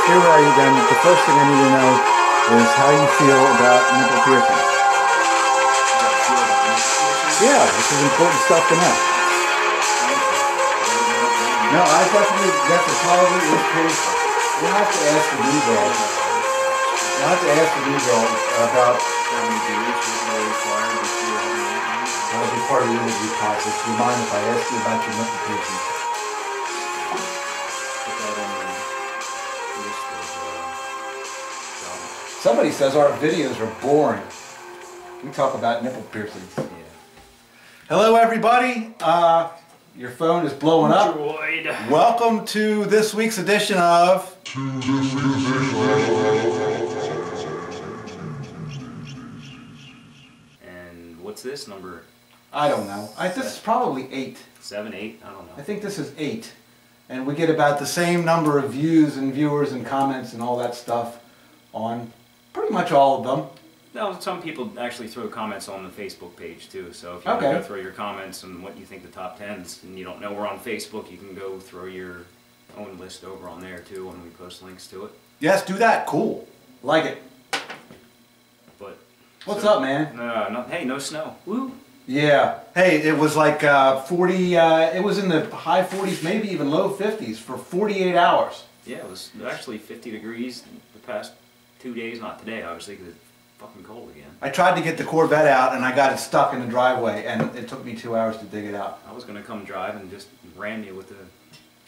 Here are you then? The first thing I need to know is how you feel about nipple piercings. Yeah, this is important stuff to know. No, I definitely, that's probably is painful. We'll have to ask the new girl. We'll have to ask the new girl about how many beers are required before having that. That'll be part of the interview process. Do you mind if I ask you about your nipple piercings? Put that on the list of somebody says our videos are boring. We talk about nipple piercings. Yeah. Hello, everybody. Your phone is blowing up. Droid. Welcome to this week's edition of... And what's this number? I don't know. This is probably 8. 7, 8? I don't know. I think this is 8. And we get about the same number of views and viewers and comments and all that stuff on pretty much all of them. No, some people actually throw comments on the Facebook page too, so if you want to go throw your comments on what you think the top 10s, and you don't know we're on Facebook, you can go throw your own list over on there too when we post links to it. Yes, do that. Cool. Like it. But what's up, man? Hey, no snow. Woo! Yeah. Hey, it was like 40, it was in the high 40s, maybe even low 50s for 48 hours. Yeah, it was actually 50 degrees the past 2 days, not today, obviously, because it's fucking cold again. I tried to get the Corvette out and I got it stuck in the driveway and it took me 2 hours to dig it out. I was going to come drive and just ram you with the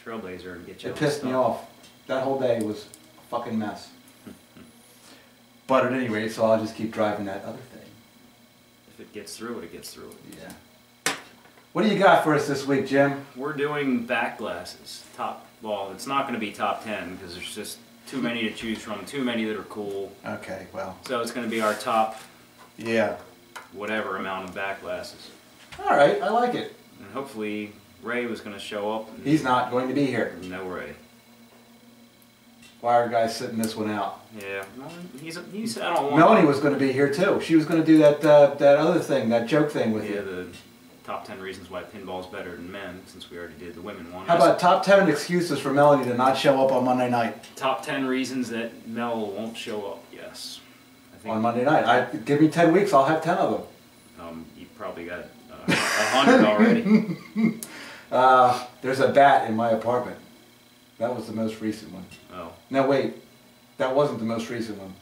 Trailblazer and get you. It pissed me off. That whole day was a fucking mess. But at any rate, so I'll just keep driving that other thing. If it gets through it, it gets through it. Yeah. What do you got for us this week, Jim? We're doing Backglasses. Well, it's not going to be top 10 because there's just too many to choose from, too many that are cool. Okay, well. So it's going to be our top, yeah, whatever amount of Backglasses. All right, I like it. And hopefully Ray was going to show up. He's not going to be here. No Ray. Wire guy's sitting this one out. Yeah, he said I don't want. Melanie was going to be here too. She was going to do that that other thing, that joke thing with you. Yeah, the top 10 reasons why pinball's better than men, since we already did the women one. How about top 10 excuses for Melanie to not show up on Monday night? Top 10 reasons that Mel won't show up, yes. I think on Monday night. Give me 10 weeks, I'll have 10 of them. You probably got 100 already. There's a bat in my apartment. That was the most recent one. Oh. No, wait. That wasn't the most recent one.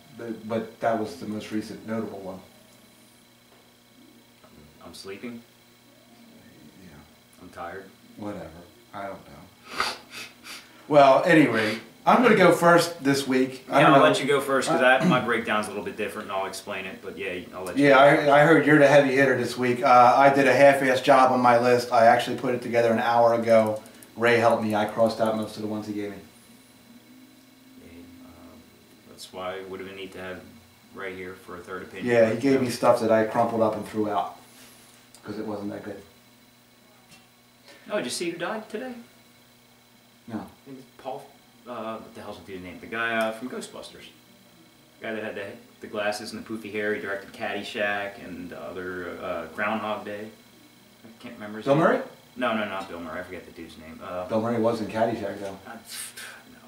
But that was the most recent notable one. I'm sleeping. Yeah. I'm tired. Whatever. I don't know. Well, anyway, I'm going to go first this week. Yeah, I'll let you go first because my breakdown's a little bit different and I'll explain it. But yeah, I'll let you go. Yeah, I heard you're the heavy hitter this week. I did a half-assed job on my list. I actually put it together an hour ago. Ray helped me. I crossed out most of the ones he gave me. That's why it would have been neat to have Ray here for a third opinion. Yeah, he gave me stuff that I crumpled up and threw out because it wasn't that good. Oh, did you see who died today? No. It was Paul, what the hell's the dude's name? The guy from Ghostbusters. The guy that had the glasses and the poofy hair. He directed Caddyshack and other Groundhog Day. I can't remember his name. Bill Murray? No, not Bill Murray. I forget the dude's name. Bill Murray was in Caddyshack, though. No.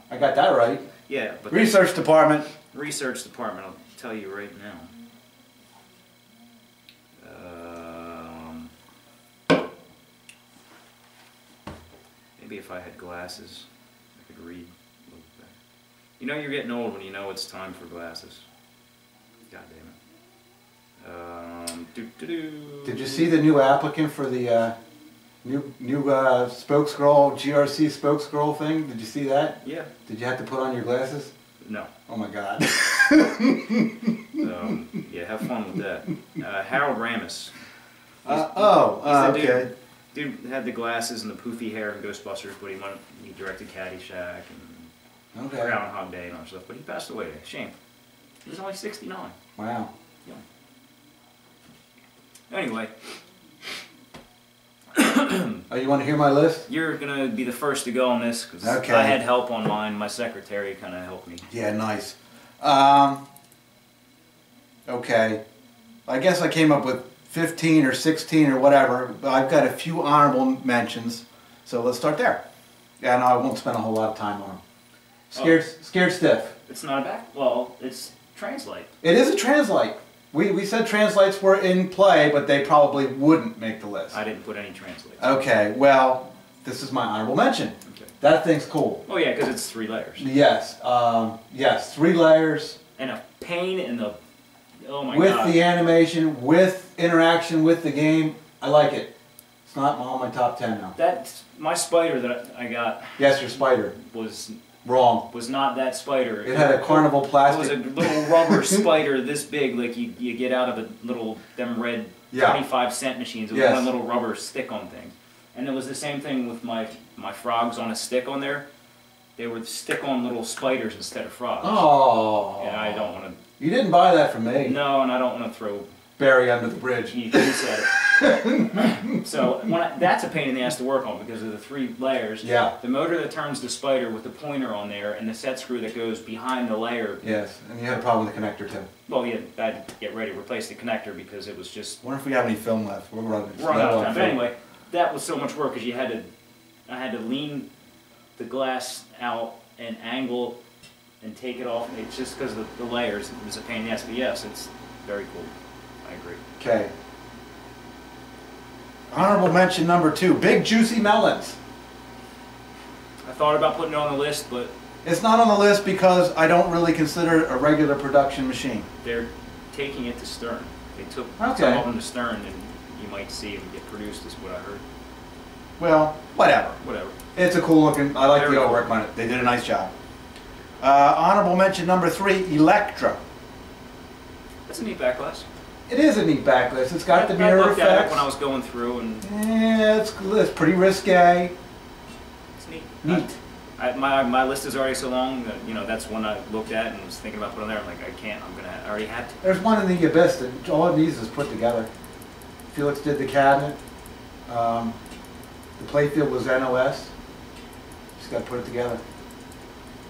I got that right. Yeah, but Research department. Research department. I'll tell you right now. Maybe if I had glasses, I could read a little better. You know you're getting old when you know it's time for glasses. God damn it. Did you see the new applicant for the new spokesgirl, GRC spokesgirl thing? Did you see that? Yeah. Did you have to put on your glasses? No. Oh my God. Yeah, have fun with that. Harold Ramis. Okay. Dude had the glasses and the poofy hair in Ghostbusters, but he directed Caddyshack and Groundhog Day and all that stuff. But he passed away. Shame. He was only 69. Wow. Yeah. Anyway. Oh, you want to hear my list? You're going to be the first to go on this because I had help on mine. My secretary kind of helped me. Yeah, nice. Okay. I guess I came up with 15 or 16 or whatever. I've got a few honorable mentions, so let's start there. And I won't spend a whole lot of time on them. Scared stiff. It's not a back. Well, it's translite. It is a translite. We said translites were in play, but they probably wouldn't make the list. I didn't put any translates. Okay, well, this is my honorable mention. Okay. That thing's cool. Oh yeah, because it's 3 layers. Yes, yes, 3 layers. And a pain in the, oh my God. God. With the animation, with interaction with the game, I like it. It's not on my top 10 now. That's my spider that I got. Yes, your spider. Was wrong. Was not that spider. It had a carnival plastic. It was a little rubber spider this big, like you get out of a little, them red 25-cent machines. It was one little rubber stick-on thing. And it was the same thing with my frogs on a stick on there. They were stick-on little spiders instead of frogs. Oh. And I don't want to... You didn't buy that from me. No, and I don't want to throw... Barry under the bridge. You said it. So that's a pain in the ass to work on because of the 3 layers. Yeah. The motor that turns the spider with the pointer on there and the set screw that goes behind the layer. Yes, and you had a problem with the connector too. Well, yeah, I had to get ready to replace the connector because it was just... I wonder if we have any film left. We're running out of time. But anyway, that was so much work because I had to lean the glass out and angle and take it off. It's just because of the layers. It was a pain in the ass. But yes, it's very cool. I agree. Okay. Honorable mention number 2, Big Juicy Melons. I thought about putting it on the list, but... It's not on the list because I don't really consider it a regular production machine. They're taking it to Stern. They took some of them to Stern, and you might see them get produced, is what I heard. Well, whatever. Whatever. It's a cool looking, I like the artwork on it. They did a nice job. Honorable mention number 3, Electra. That's a neat backglass. It is a neat backglass. It's got the mirror effects. I looked at it when I was going through, and yeah, it's pretty risque. It's neat. Neat. My list is already so long that that's one I looked at and was thinking about putting there. I'm like, I can't. I already had to. There's one in the abyss that all it needs is put together. Felix did the cabinet. The playfield was NOS. Just got to put it together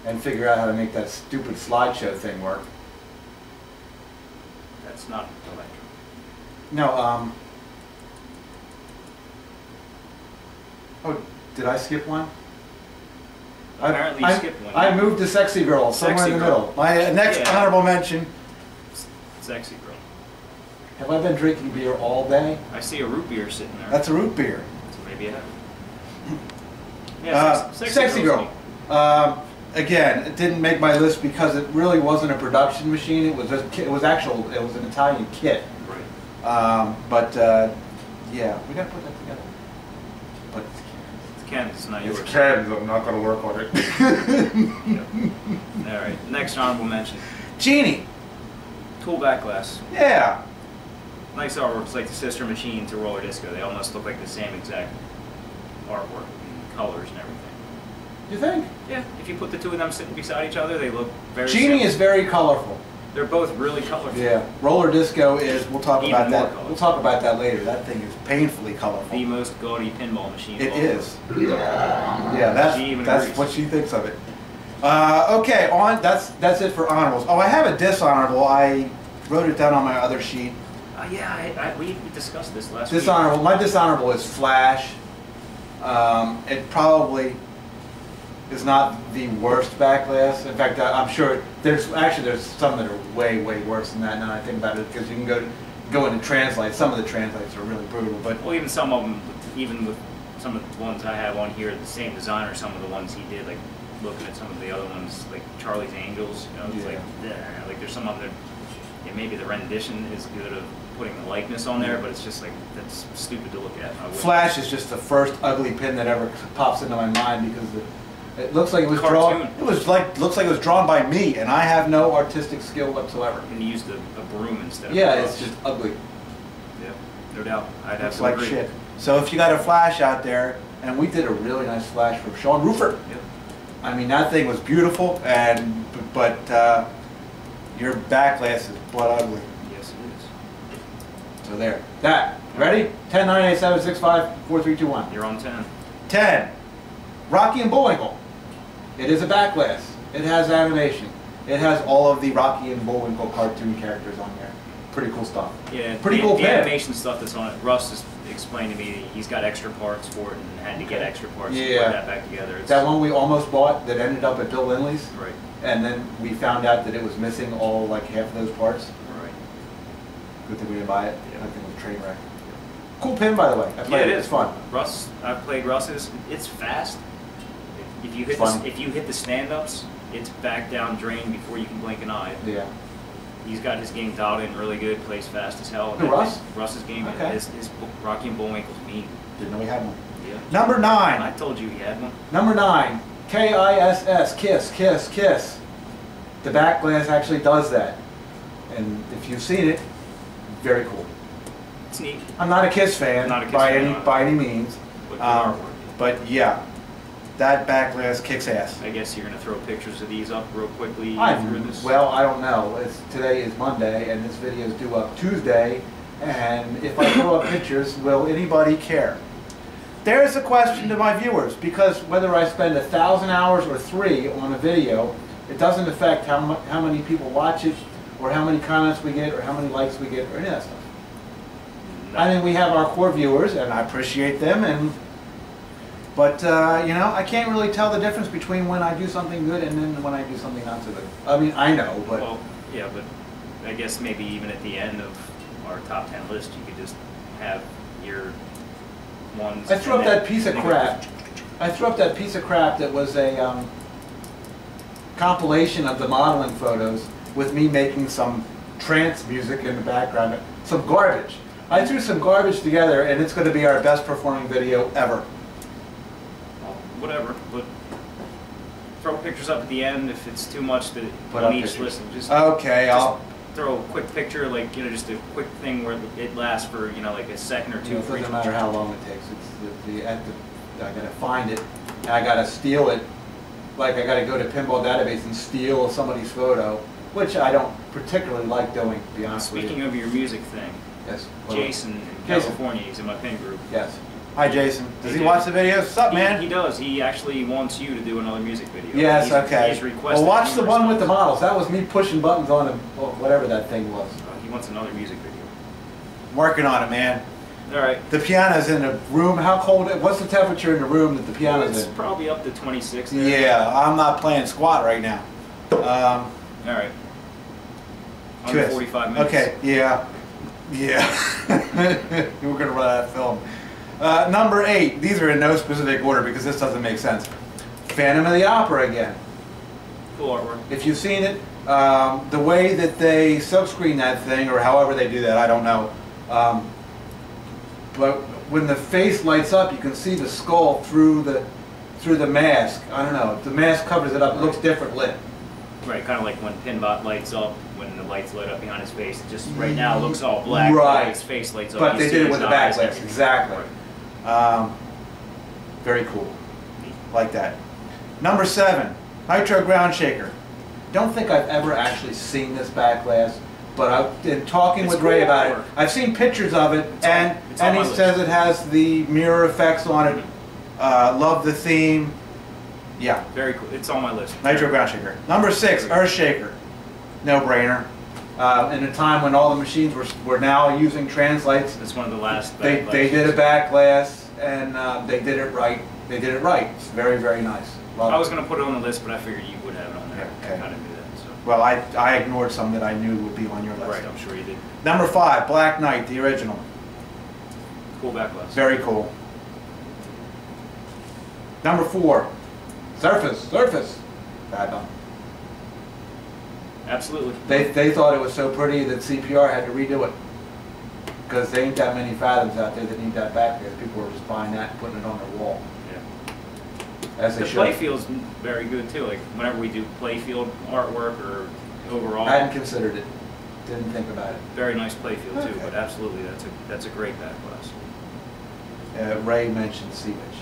and figure out how to make that stupid slideshow thing work. That's not electric. No, oh, did I skip one? Apparently you skipped one. I moved to Sexy Girl, somewhere in the middle. My next honorable mention. Sexy Girl. Have I been drinking beer all day? I see a root beer sitting there. That's a root beer. So maybe I have. Yeah, Sexy Girl. Again, it didn't make my list because it really wasn't a production machine. It was it was an Italian kit. Right. Yeah, we gotta put that together. But it's Ken's. It's not yours. It's Ken's. I'm not gonna work on it. Yep. All right. Next honorable mention. Genie. Cool backglass. Yeah. Nice artwork. It's like the sister machine to Roller Disco. They almost look like the same exact artwork and colors and everything. You think? Yeah, if you put the 2 of them sitting beside each other, they look very Genie similar. is very colorful. They're both really colorful. Yeah. Roller Disco is, we'll talk Even about that. colorful. We'll talk about that later. That thing is painfully colorful. The most gaudy pinball machine. It is. Yeah, that's what she thinks of it. Okay, that's it for honorables. Oh, I have a dishonorable. I wrote it down on my other sheet. Yeah, we discussed this last Dishonorable. week. My dishonorable is Flash. It probably is not the worst backglass. In fact, I'm sure there's some that are way worse than that now I think about it, because you can go into translate. Some of the translates are really brutal, but well, even some of them, even with some of the ones I have on here, the same designer, some of the ones he did, like looking at some of the other ones, like Charlie's Angels, it's like there's some of them that maybe the rendition is good of putting the likeness on there, but it's just like, that's stupid to look at. Flash is just the first ugly pin that ever pops into my mind, because it looks like it was drawn. Looks like it was drawn by me, and I have no artistic skill whatsoever. And you used a broom instead of it's just ugly. Yeah, no doubt. I'd have to like agree. Shit. So if you got a Flash out there, and we did a really nice Flash for Sean Roofer. Yep. I mean, that thing was beautiful, but your backglass is blood ugly. Yes, it is. So there. That. Ready? 10, 9, 8, 7, 6, 5, 4, 3, 2, 1. You're on 10. 10. Rocky and Bullwinkle. It is a backglass. It has animation. It has all of the Rocky and Bullwinkle cartoon characters on there. pretty cool stuff. Yeah, pretty cool the pin. animation stuff that's on it. Russ has explained to me he's got extra parts for it and had to get extra parts to put that back together. It's that one we almost bought that ended up at Bill Lindley's. Right. And then we found out that it was missing all like half of those parts. Right. Good thing we didn't buy it. I think it was a train wreck. Cool pin, by the way. Yeah, it is. It's fun. Russ, I've played Russ's. It's fast. If you hit the stand-ups, it's back down drain before you can blink an eye. Yeah. He's got his game dialed in really good. Plays fast as hell. Russ? Russ's game. Okay. His Rocky and Bullwinkle's mean. Didn't know we had one. Yeah. Number 9. I told you he had one. Number 9. KISS. Kiss. Kiss. Kiss. The Backglass actually does that. And if you've seen it, very cool. It's neat. I'm not a Kiss fan by any means. But yeah, that Backglass kicks ass. I guess you're going to throw pictures of these up real quickly. Well, I don't know. Today is Monday, and this video is due up Tuesday. And if I throw up pictures, will anybody care? There's a question to my viewers, because whether I spend 1,000 hours or 3 on a video, it doesn't affect how many people watch it, or how many comments we get, or how many likes we get, or any of that stuff. No. I mean, we have our core viewers, and I appreciate them, but you know, I can't really tell the difference between when I do something good and then when I do something not so good. I mean, I know, but... Well, yeah, but I guess maybe even at the end of our top 10 list, you could just have your ones... I threw up that piece of crap. I threw up that piece of crap that was a compilation of the modeling photos with me making some trance music in the background. Some garbage. I threw some garbage together, and it's going to be our best performing video ever. Well, whatever, but throw pictures up at the end if it's too much to on each list. Just I'll throw a quick picture, like, you know, just a quick thing where it lasts for, you know, like a second or two. It doesn't matter how long it takes. I got to find it, and I got to steal it. Like, I got to go to Pinball database and steal somebody's photo, which I don't particularly like doing, to be honest with you. Speaking of your music thing, yes. Jason in California, he's in my pin group. Yes. Hi, Jason. Does he watch the videos? What's up, man? He does. He actually wants you to do another music video. Yes, okay. He's requested. Well, watch the one with the models. That was me pushing buttons on him, whatever that thing was. He wants another music video. I'm working on it, man. All right. The piano's in the room. How cold? What's the temperature in the room that the piano's in? It's probably up to 26 there. Yeah, I'm not playing squat right now. All right. Under 45 minutes. Okay, yeah. We're going to run out of film. Number 8. These are in no specific order because this doesn't make sense. Phantom of the Opera again. Cool artwork. If you've seen it, the way that they silkscreen that thing, or however they do that, I don't know. But when the face lights up, you can see the skull through the mask. I don't know. The mask covers it up. It looks different lit. Right, kind of like when Pinbot lights up, when the lights light up behind his face. It just right now looks all black. Right. His face lights up. But they did it with the Backglasses. Exactly. Right. Very cool. Like that. Number 7, Nitro Ground Shaker. Don't think I've ever actually seen this Backglass, but I've been talking with Ray about it. I've seen pictures of it, and he says it has the mirror effects on it. Love the theme. Yeah. Very cool. It's on my list. Nitro Ground Shaker. Number 6, Earth Shaker. No brainer. In a time when all the machines were now using translates. It's one of the last. They did a Backglass, and they did it right. They did it right. It's very, very nice. I was going to put it on the list, but I figured you would have it on there. Yeah, okay. I kind of knew that. So. Well, I ignored some that I knew would be on your list. Right, I'm sure you did. Number 5, Black Knight, the original. Cool Backglass. Very cool. Number 4, Surface. Bad one. Absolutely. They thought it was so pretty that CPR had to redo it. Because there ain't that many Fathoms out there that need that Backglass. People were just buying that and putting it on their wall. Yeah. The playfield's very good too. Like whenever we do playfield artwork or overall. I hadn't considered it. Didn't think about it. Very nice playfield too, but absolutely that's a great Backglass. Ray mentioned Sea Witch.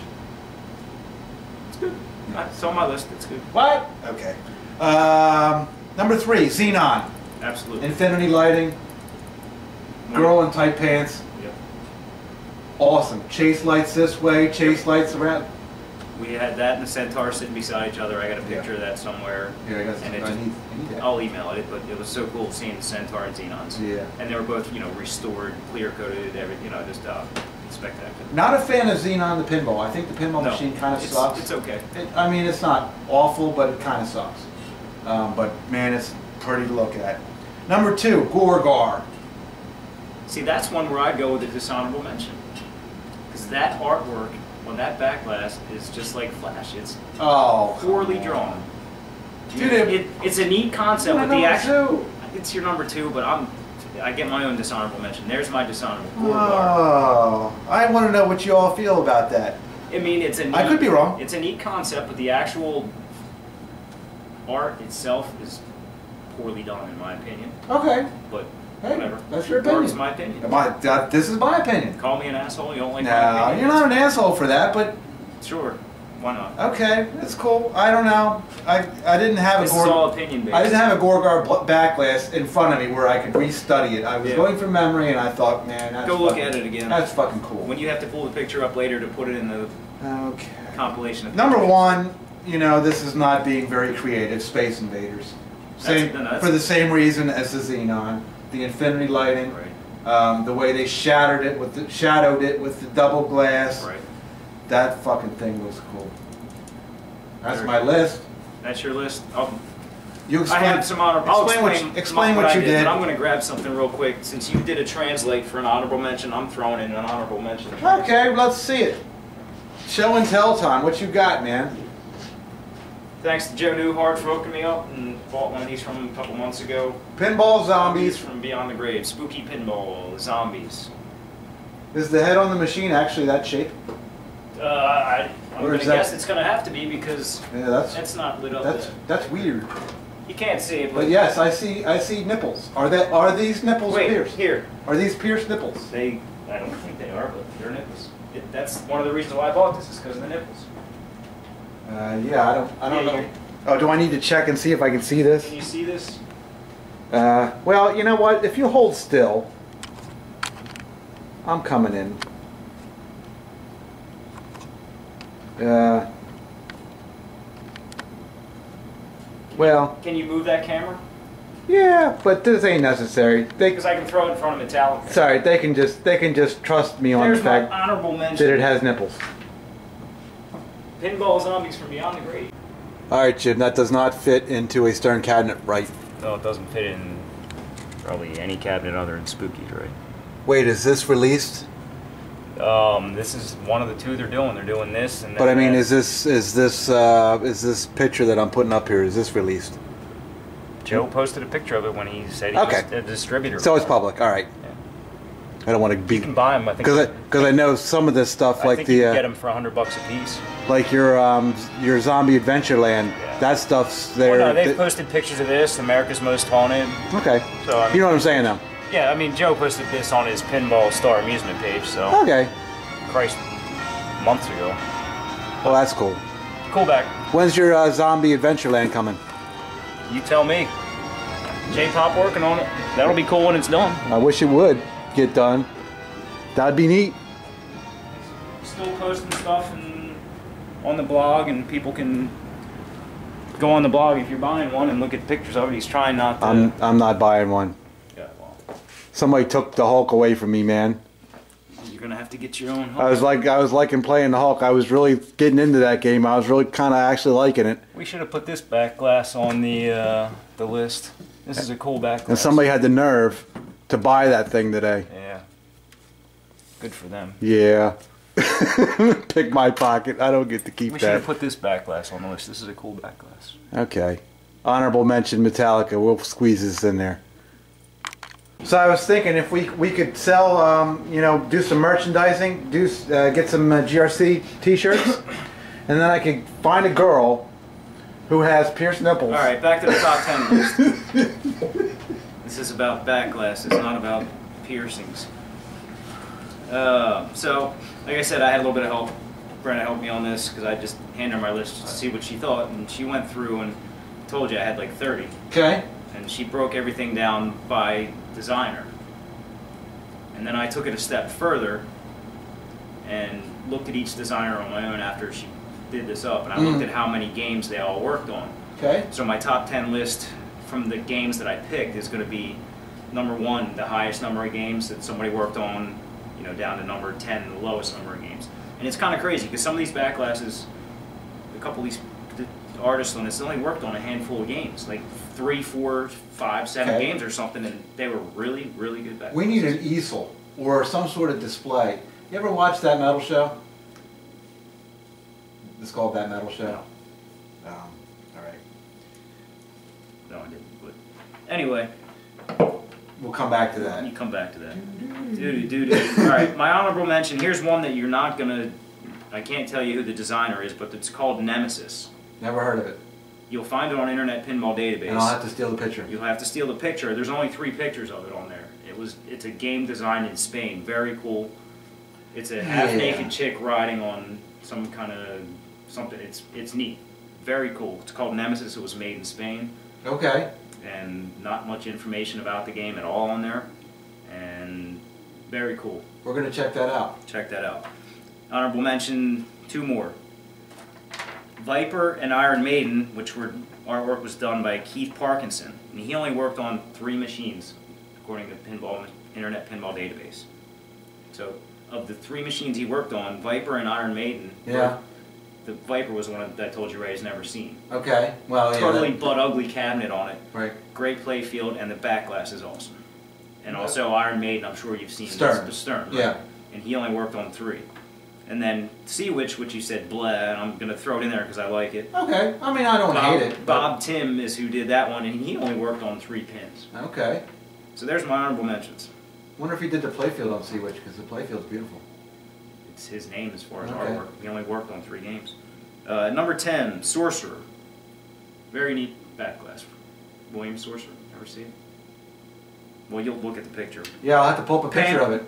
It's good. It's on my list. It's good. What? Okay. Number 3, Xenon. Absolutely. Infinity lighting. Girl in tight pants. Yep. Awesome. Chase lights this way, chase lights around. We had that and the Centaur sitting beside each other. I got a picture of that somewhere. Yeah, I got and I need that. I'll email it, but it was so cool seeing the Centaur and Xenons. Yeah. And they were both, you know, restored, clear coated, everything, you know, just spectacular. Not a fan of Xenon the pinball. I think the pinball machine kind of sucks. It's okay. I mean, it's not awful, but it kind of sucks. But man, it's pretty to look at. Number 2, Gorgar. See, that's one where I'd go with a dishonorable mention. Because that artwork on that back glass is just like Flash. It's poorly drawn. Dude, it's a neat concept, but the actual... It's your number 2, but I get my own dishonorable mention. There's my dishonorable. Oh, I want to know what you all feel about that. I mean, it's a neat... I could be wrong. It's a neat concept, but the actual art itself is poorly done, in my opinion. Okay. But... Hey, whatever. that's your opinion. It's my opinion. This is my opinion. Call me an asshole. You don't like my opinion? No, you're not an asshole for that, but... Sure. Why not? Okay, that's cool. I don't know. I didn't have this is all opinion based. I didn't have a Gorgar back glass in front of me where I could restudy it. I was going from memory, and I thought, man, that's go look at it again. That's fucking cool. When you have to pull the picture up later to put it in the compilation of Number 1, you know, this is not being very creative. Space Invaders. For the same reason as the Xenon. The infinity lighting, right. The way they shadowed it with the double glass. Right. That fucking thing was cool. That's my list. That's your list. You explain. I have some honorable. I'll explain what you did. But I'm going to grab something real quick. Since you did a translate for an honorable mention, I'm throwing in an honorable mention. Okay, let's see it. Show and tell time. What you got, man? Thanks to Joe Newhart for hooking me up and bought one of these from him a couple months ago. Pinball Zombies. From Beyond the Grave. Spooky Pinball Zombies. Is the head on the machine actually that shape? I'm going to guess it's going to have to be because that's not lit up. That's weird. You can't see it, but yes, I see nipples. Are these nipples pierced? Here. Are these pierced nipples? I don't think they are, but they're nipples. That's one of the reasons why I bought this is because of the nipples. Yeah, I don't know. Oh, do I need to check and see if I can see this? Can you see this? Well, you know what? If you hold still, I'm coming in. Well. Can you move that camera? Yeah, but this ain't necessary. Because I can throw it in front of Metallica. Sorry, they can just trust me on the fact that it has nipples. Pinball Zombies from Beyond the Grave. Alright, Jim, that does not fit into a stern cabinet, right? No, it doesn't fit in probably any cabinet other than Spooky's, right? Wait, is this released? This is one of the 2 they're doing. They're doing this and then. But I mean, is this picture that I'm putting up here, is this released? Joe posted a picture of it when he said he was a distributor. So it's public, alright. I don't want to be. You can buy them, I think. Because I know some of this stuff, like you can get them for $100 a piece. Like your Zombie Adventureland, that stuff's there. Well, no, they've posted pictures of this, America's Most Haunted. Okay. So you know what I'm saying, though. Yeah, I mean, Joe posted this on his Pinball Star Amusement page, so. Okay. Christ, months ago. Well, that's cool. Cool back. When's your Zombie Adventureland coming? You tell me. J-Pop working on it. That'll be cool when it's done. I wish it would get done. That'd be neat. Still posting stuff on the blog, and people can go on the blog if you're buying one and look at pictures of it. He's trying not to. I'm not buying one. Yeah, well. Somebody took the Hulk away from me, man. You're gonna have to get your own Hulk. I was liking playing the Hulk. I was really getting into that game. I was really kind of actually liking it. We should have put this back glass on the list. This is a cool back glass. And somebody had the nerve to buy that thing today. Yeah. Good for them. Yeah. Pick my pocket. I don't get to keep that. We should have put this back glass on the list. This is a cool back glass. Okay. Honorable mention Metallica. We'll squeeze this in there. So I was thinking if we could sell, you know, do some merchandising, get some GRC t-shirts, and then I could find a girl who has pierced nipples. All right, back to the top 10 list. This is about back glasses, not about piercings. So, like I said, I had a little bit of help. Brenna helped me on this because I just handed her my list just to see what she thought, and she went through and told you I had like 30. Okay. And she broke everything down by designer. And then I took it a step further and looked at each designer on my own after she did this up, and I looked at how many games they all worked on. Okay. So my top 10 list from the games that I picked is going to be number 1, the highest number of games that somebody worked on, you know, down to number 10, the lowest number of games. And it's kind of crazy because some of these Backglasses, a couple of these artists on this only worked on a handful of games, like 3, 4, 5, 7 games or something, and they were really, really good Backglasses. We need an easel or some sort of display. You ever watch That Metal Show? It's called That Metal Show? No. All right. No, I didn't. But anyway. We'll come back to that. You come back to that. Alright, my honorable mention, here's one that you're not going to, I can't tell you who the designer is, but it's called Nemesis. Never heard of it. You'll find it on Internet Pinball Database. And I'll have to steal the picture. You'll have to steal the picture. There's only 3 pictures of it on there. It's a game designed in Spain. Very cool. It's a half-naked chick riding on some kind of something. It's neat. Very cool. It's called Nemesis. It was made in Spain. Okay. And not much information about the game at all on there. And very cool. We're going to check that out. Check that out. Honorable mention, 2 more. Viper and Iron Maiden, which artwork was done by Keith Parkinson. And he only worked on 3 machines, according to Internet Pinball Database. So, of the 3 machines he worked on, Viper and Iron Maiden, the Viper was the one that I told you Ray's never seen. Okay, well, yeah. Totally butt-ugly cabinet on it. Right. Great play field, and the back glass is awesome. And also Iron Maiden, I'm sure you've seen the Stern. Right? Yeah. And he only worked on 3. And then Sea Witch, which you said blah, and I'm going to throw it in there because I like it. Okay, I mean, I don't hate it. Bob Tim is who did that one, and he only worked on 3 pins. Okay. So there's my honorable mentions. Wonder if he did the playfield on Sea Witch, because the playfield's beautiful. It's his name as far as artwork. He only worked on 3 games. Number 10, Sorcerer. Very neat back glass. William Sorcerer. Ever see it? Well, you'll look at the picture. Yeah, I'll have to pull up a picture of it.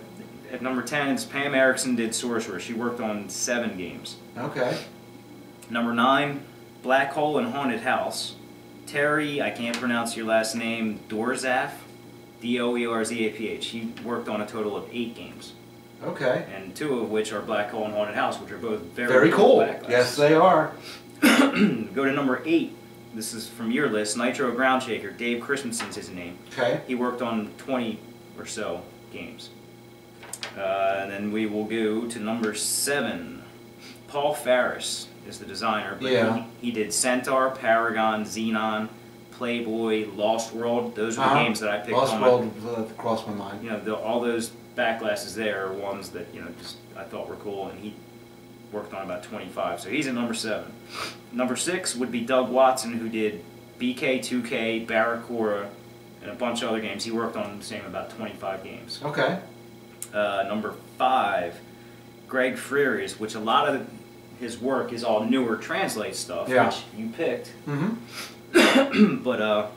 At number 10, it's Pam Erickson did Sorcerer. She worked on 7 games. Okay. Number 9, Black Hole and Haunted House. Terry, I can't pronounce your last name, Doerzaph. D-O-E-R-Z-A-P-H. He worked on a total of 8 games. Okay. And 2 of which are Black Hole and Haunted House, which are both very cool. Yes, they are. Go to number 8. This is from your list. Nitro Ground Shaker. Dave Christensen's his name. Okay. He worked on 20 or so games. And then we will go to number 7. Paul Farris is the designer. But he did Centaur, Paragon, Xenon, Playboy, Lost World. Those are the games that I picked Lost on. World crossed my mind. You know, all those Backglasses there are ones that, you know, just I thought were cool, and he worked on about 25. So he's at number 7. Number 6 would be Doug Watson, who did BK, 2K, Barracuda, and a bunch of other games. He worked on the same about 25 games. Okay. Number 5, Greg Freeries, which a lot of his work is all newer Translate stuff, which you picked. Mm-hmm. But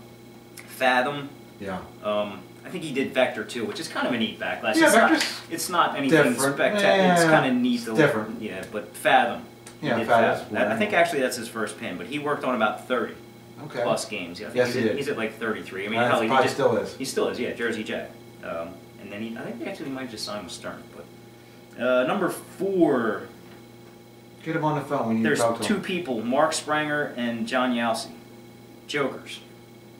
Fathom. Yeah. I think he did Vector too, which is kind of a neat backlash. Yeah, it's not anything spectacular. It's kind of neat. Different. Yeah, but Fathom. Yeah, Fathom. I think actually that's his first pin, but he worked on about 30 plus games. Yeah, I think he did. He's at like 33. I mean, he probably still is. He still is, yeah, Jersey Jack. And then I think they actually might just sign with Stern. But number 4. Get him on the phone when you talk to him. There's 2 people, Mark Spranger and John Yalsey. Jokers.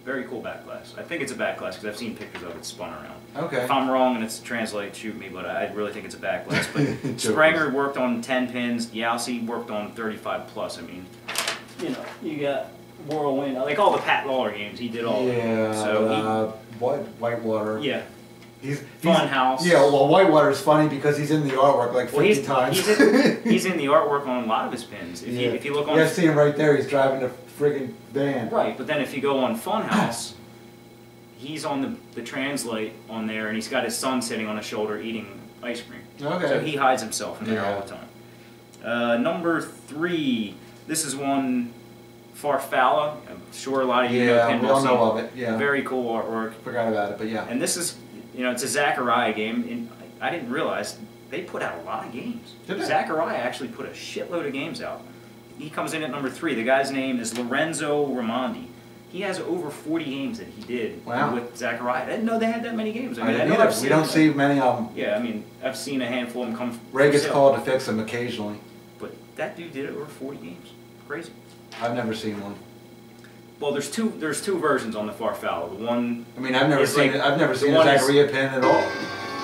Very cool back glass. I think it's a back glass because I've seen pictures of it spun around. Okay. If I'm wrong and it's Translate, shoot me, but I really think it's a back glass. But Spranger worked on 10 pins. Yalsey worked on 35 plus. I mean, you know, you got Whirlwind, like all the Pat Lawler games. He did all of them. So Whitewater. Yeah. Funhouse. Yeah, well, Whitewater's funny because he's in the artwork like 50 times. He's in the artwork on a lot of his pins. If you look on. Yeah, I see him right there. He's driving a friggin' van. Right, but then if you go on Funhouse, he's on the Translate on there, and he's got his son sitting on his shoulder eating ice cream. Okay. So he hides himself in there all the time. Number 3. This is one Farfalla. I'm sure a lot of you know pinball. We all know of it. Yeah. Very cool artwork. Forgot about it, but yeah. And this is, you know, it's a Zachariah game, and I didn't realize they put out a lot of games. Did they? Zachariah actually put a shitload of games out. He comes in at number 3. The guy's name is Lorenzo Raimondi. He has over 40 games that he did with Zachariah. I didn't know they had that many games. I mean, we don't see many of them. Yeah, I mean, I've seen a handful of them come. Ray gets called to fix them occasionally. But that dude did over 40 games. Crazy. I've never seen one. Well, there's two versions on the Farfalla. The one. I mean, I've never seen like, it. I've never seen a Zaccaria pin at all.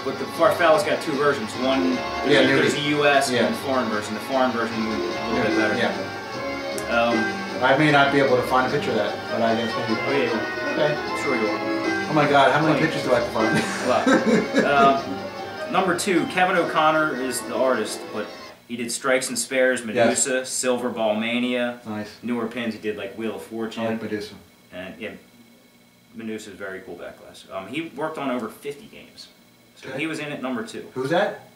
But the Farfalla's got two versions. One, there's the U.S. and the foreign version. The foreign version is a little bit better. Yeah. I may not be able to find a picture of that, but I guess maybe. Oh yeah. Okay. I'm sure you will. Oh my God! How many pictures do I have to find? A lot. Number 2, Kevin O'Connor is the artist, but he did Strikes and Spares, Medusa, Silver Ball Mania. Nice. Newer pins, he did like Wheel of Fortune. I like Medusa. And yeah, Medusa is very cool backglass. He worked on over 50 games. So he was in at number 2. Who's that?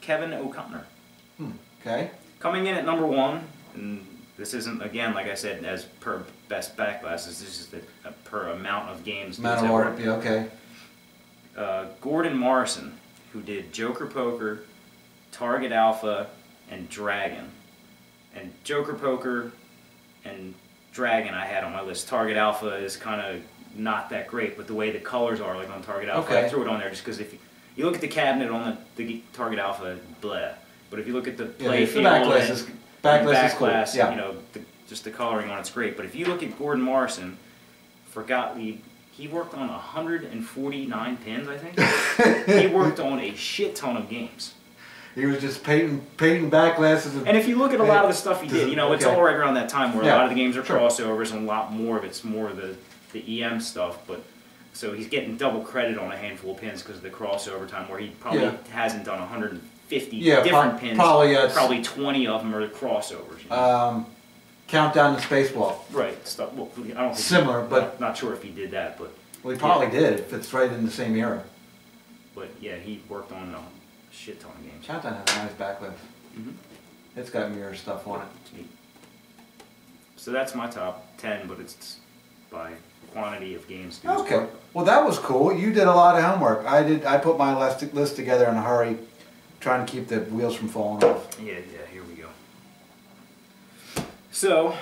Kevin O'Connor. Okay. Coming in at number 1, and this isn't, again, like I said, as per best backglasses, this is per amount of games. Amount of art, yeah, okay. Gordon Morrison, who did Joker Poker, Target Alpha, and Dragon. And Joker Poker and Dragon I had on my list. Target Alpha is kind of not that great, but the way the colors are, like on Target Alpha, I threw it on there just because if you look at the cabinet on the Target Alpha, blah. But if you look at the playfield and backglass, cool. you know, just the coloring on it's great. But if you look at Gordon Morrison, he worked on 149 pins, I think. He worked on a shit ton of games. He was just painting backglasses. And if you look at a lot of the stuff he did, you know, it's all right around that time where a lot of the games are crossovers and a lot more of it's more the EM stuff. But so he's getting double credit on a handful of pins because of the crossover time where he probably hasn't done 150 different pins. Probably 20 of them are crossovers. You know? Countdown to Spaceball. Right. Stuff. Well, I don't think similar, but not sure if he did that, but well, he probably did. If it's right in the same era. But yeah, he worked on a shit ton of games. Countdown has a nice backlist. It's got mirror stuff on it. It's neat. So that's my top 10, but it's by quantity of games. Okay. Well, that was cool. You did a lot of homework. I put my list together in a hurry, trying to keep the wheels from falling off. Yeah. Here we go. So,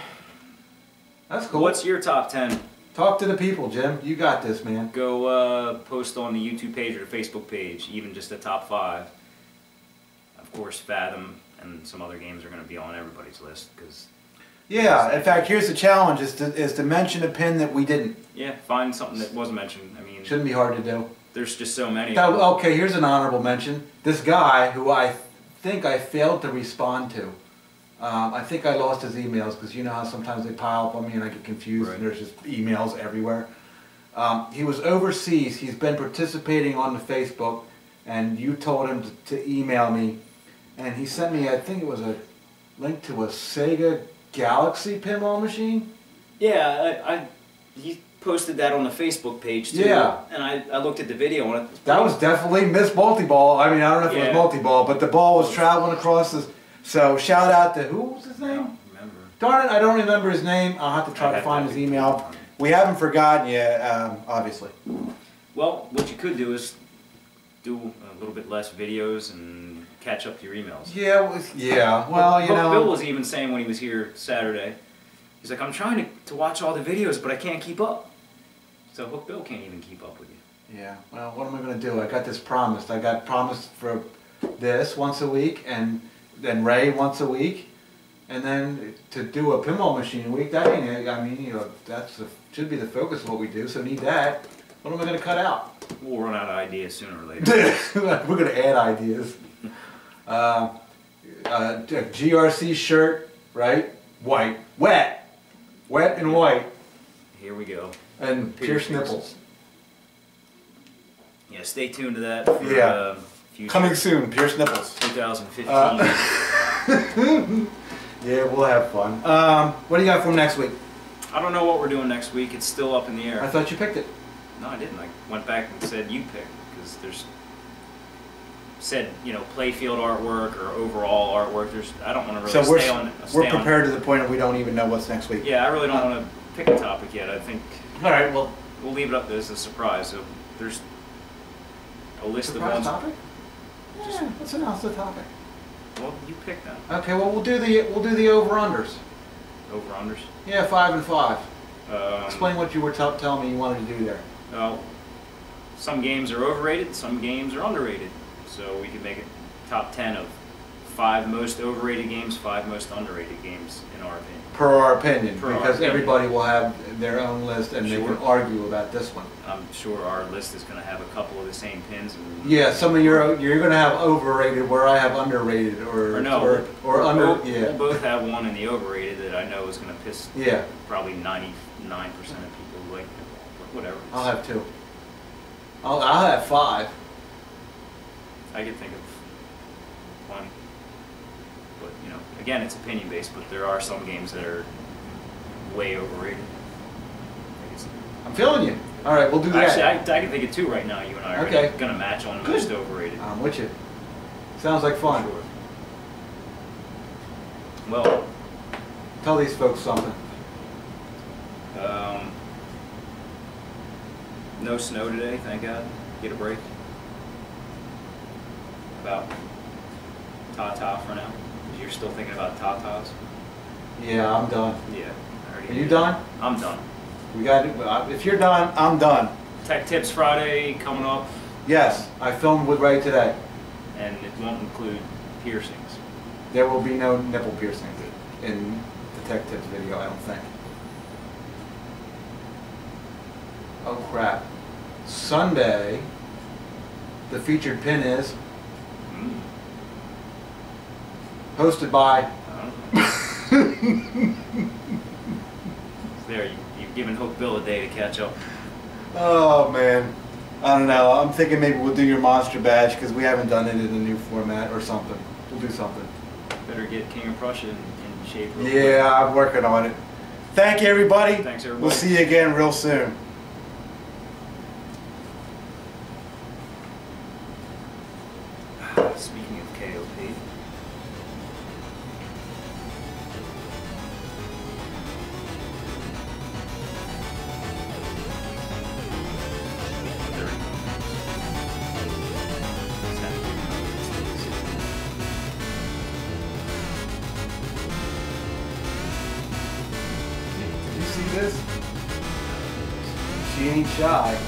that's cool. What's your top 10? Talk to the people, Jim. You got this, man. Go post on the YouTube page or the Facebook page, even just the top 5. Of course, Fathom and some other games are going to be on everybody's list because. Yeah. In fact, here's the challenge: is to mention a pin that we didn't. Yeah. Find something that wasn't mentioned. I mean. Shouldn't be hard to do. There's just so many. Okay. Here's an honorable mention. This guy who I think I failed to respond to. I think I lost his emails because you know how sometimes they pile up on me and I get confused and there's just emails everywhere. He was overseas. He's been participating on the Facebook and you told him to email me and he sent me, I think it was a link to a Sega Galaxy pinball machine. Yeah, he posted that on the Facebook page too. Yeah. And I looked at the video on it. That was definitely Miss Multi-Ball. I mean, I don't know if it was Multi-Ball, but the ball was traveling across the... So shout out to, who was his name? I don't remember. Darn it, I don't remember his name. I'll have to try to find his email. We haven't forgotten yet, obviously. Well, what you could do is do a little bit less videos and catch up to your emails. Yeah, well, you know. Bill was even saying when he was here Saturday, he's like, I'm trying to watch all the videos, but I can't keep up. So Hook Bill can't even keep up with you. Yeah, well, what am I going to do? I got this promised. I got promised for this once a week and then Ray once a week, and then to do a pinball machine a week. That ain't. I mean, you know, should be the focus of what we do. So need that. What am I going to cut out? We'll run out of ideas sooner or later. We're going to add ideas. GRC shirt, right? White, wet and white. Here we go. And pierced nipples. Yeah, stay tuned to that. For, future. Coming soon, pierced nipples. 2015. Yeah, we'll have fun. What do you got for next week? I don't know what we're doing next week. It's still up in the air. I thought you picked it. No, I didn't. I went back and said you pick because there's said playfield artwork or overall artwork. I don't want to really stay on. We're prepared to the point that we don't even know what's next week. Yeah, I really don't want to pick a topic yet. I think. All right, well, we'll leave it up as a surprise. So there's a list of ones. Topic? Yeah, let's announce the topic. Well, you pick that. Okay, well we'll do the over-unders. Over-unders? Yeah, 5 and 5. Explain what you were telling me you wanted to do there. Well, some games are overrated, some games are underrated. So we could make a top 10 of 5 most overrated games, 5 most underrated games, in our opinion. Per our opinion, Per our because opinion. everybody will have their own list and they Sure. can argue about this one. I'm sure our list is going to have a couple of the same pins. And Yeah, some of you're going to have overrated where I have underrated or no, or under. We'll Yeah. both have one in the overrated that I know is going to piss Yeah. probably 99% of people who like Pinball, but whatever. I'll have 2. I'll have 5. I could think of plenty. But, you know, again, it's opinion based, but there are some games that are way overrated. I'm feeling you. All right, we'll do that. Actually, I can think of 2 right now. You and I are Okay. going to match on Good. most overrated. I'm with you. Sounds like fun. Sure. Well, Tell these folks something. no snow today, thank God. Get a break. About Ta-Ta for now. 'Cause you're still thinking about Tatas? Yeah, I'm done. Yeah. I already Are you did. done? I'm done. We got. If you're done, I'm done. Tech Tips Friday coming up, Yes, I filmed with Ray today. and it won't include piercings. There will be no nipple piercings in the Tech Tips video, I don't think. Oh crap. Sunday, the featured pin is hosted by... There, you've given Hope Bill a day to catch up. Oh man. I don't know. I'm thinking maybe we'll do your monster badge because we haven't done it in the new format or something. We'll do something. Better get King of Prussia in shape real quick. Yeah, I'm working on it. Thank you, everybody. Thanks, everybody. We'll see you again real soon. Speaking of KOP, Did you see this? She ain't shy.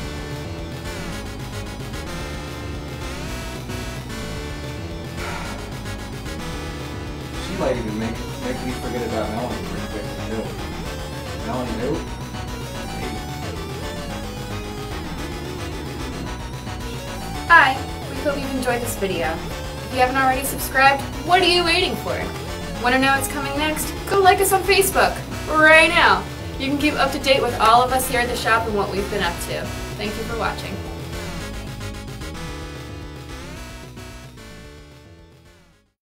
She might even make me forget about Melanie pretty quick too. Melanie who? Hi, we hope you've enjoyed this video. If you haven't already subscribed, what are you waiting for? Want to know what's coming next? Go like us on Facebook right now. You can keep up to date with all of us here at the shop and what we've been up to. Thank you for watching.